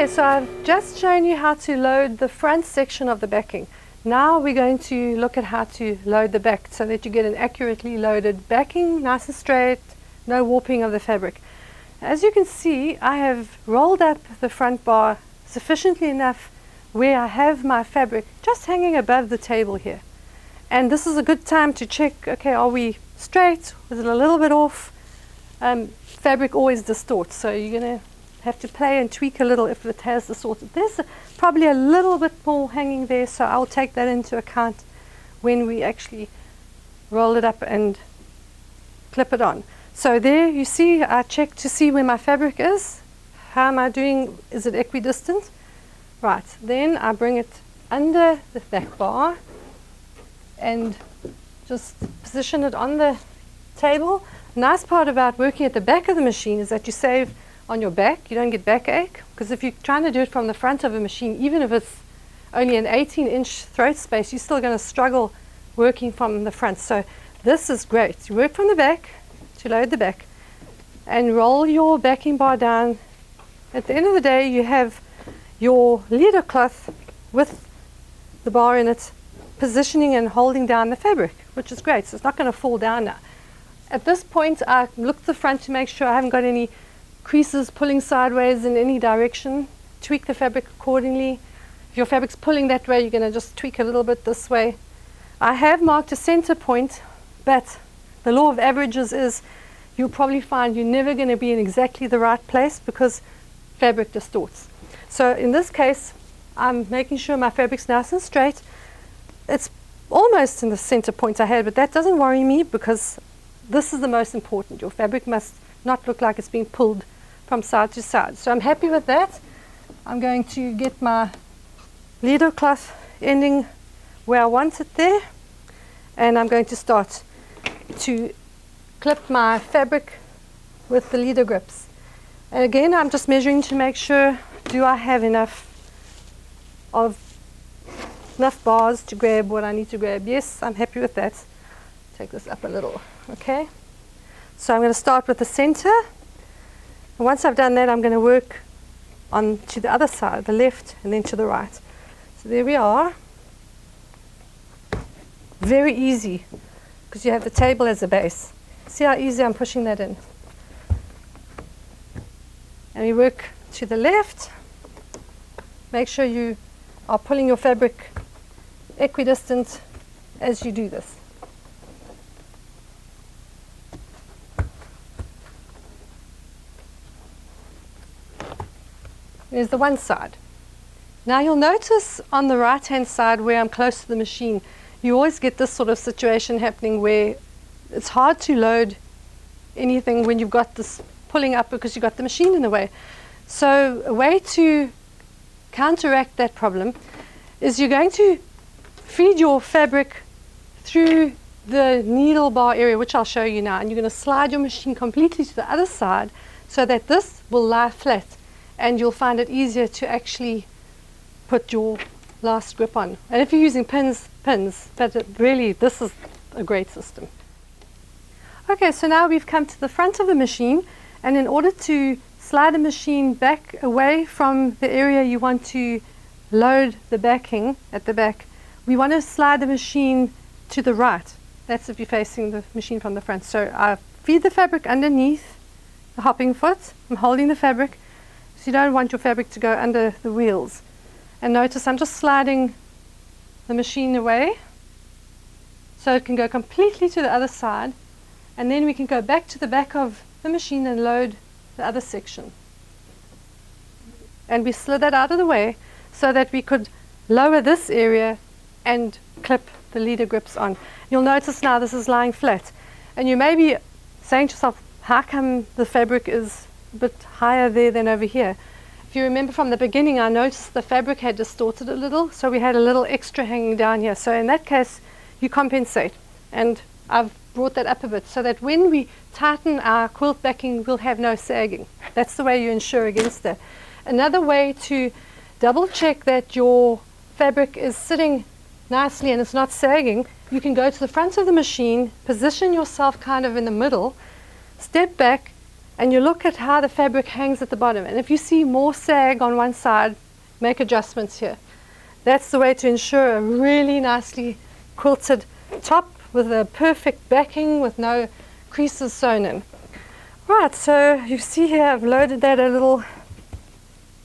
Okay, so I've just shown you how to load the front section of the backing. Now we're going to look at how to load the back so that you get an accurately loaded backing, nice and straight, no warping of the fabric. As you can see, I have rolled up the front bar sufficiently enough where I have my fabric just hanging above the table here. And this is a good time to check, okay, are we straight? Is it a little bit off? Fabric always distorts, so you're going to have to play and tweak a little if it has distorted. There's probably a little bit more hanging there, so I'll take that into account when we actually roll it up and clip it on. So there you see, I check to see where my fabric is. How am I doing? Is it equidistant? Right, then I bring it under the back bar and just position it on the table. Nice part about working at the back of the machine is that you save on your back. You don't get backache, because if you're trying to do it from the front of a machine, even if it's only an 18-inch throat space, you're still going to struggle working from the front. So this is great. You work from the back to load the back and roll your backing bar down. At the end of the day, you have your leader cloth with the bar in it positioning and holding down the fabric, which is great. So it's not going to fall down now. At this point, I look at the front to make sure I haven't got any creases pulling sideways in any direction. Tweak the fabric accordingly. If your fabric's pulling that way, you're going to just tweak a little bit this way. I have marked a center point, but the law of averages is you'll probably find you're never going to be in exactly the right place because fabric distorts. So in this case, I'm making sure my fabric's nice and straight. It's almost in the center point I had, but that doesn't worry me because this is the most important. Your fabric must not look like it's being pulled from side to side. So I'm happy with that. I'm going to get my leader cloth ending where I want it there, and I'm going to start to clip my fabric with the leader grips. And again, I'm just measuring to make sure, do I have enough bars to grab what I need to grab? Yes, I'm happy with that. Take this up a little, okay? So I'm going to start with the center. And once I've done that, I'm going to work on to the other side, the left, and then to the right. So there we are. Very easy, because you have the table as a base. See how easy I'm pushing that in. And we work to the left. Make sure you are pulling your fabric equidistant as you do this. There's the one side. Now you'll notice on the right hand side where I'm close to the machine, you always get this sort of situation happening where it's hard to load anything when you've got this pulling up because you've got the machine in the way. So a way to counteract that problem is you're going to feed your fabric through the needle bar area, which I'll show you now, and you're going to slide your machine completely to the other side so that this will lie flat, and you'll find it easier to actually put your last grip on. And if you're using pins, but really this is a great system. Okay, so now we've come to the front of the machine, and in order to slide the machine back away from the area you want to load the backing at the back, we want to slide the machine to the right. That's if you're facing the machine from the front. So I feed the fabric underneath the hopping foot. I'm holding the fabric, so you don't want your fabric to go under the wheels. And notice I'm just sliding the machine away so it can go completely to the other side, and then we can go back to the back of the machine and load the other section. And we slid that out of the way so that we could lower this area and clip the leader grips on. You'll notice now this is lying flat, and you may be saying to yourself, how come the fabric is a bit higher there than over here? If you remember from the beginning, I noticed the fabric had distorted a little, so we had a little extra hanging down here. So in that case, you compensate. And I've brought that up a bit so that when we tighten our quilt backing, we'll have no sagging. That's the way you ensure against that. Another way to double check that your fabric is sitting nicely and it's not sagging, you can go to the front of the machine, position yourself kind of in the middle, step back, and you look at how the fabric hangs at the bottom, and if you see more sag on one side, make adjustments here. That's the way to ensure a really nicely quilted top with a perfect backing with no creases sewn in. Right, so you see here I've loaded that a little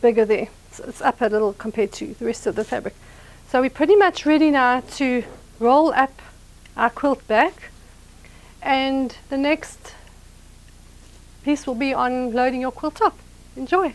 bigger there. It's up a little compared to the rest of the fabric. So we're pretty much ready now to roll up our quilt back, and the next piece will be on loading your quilt top. Enjoy!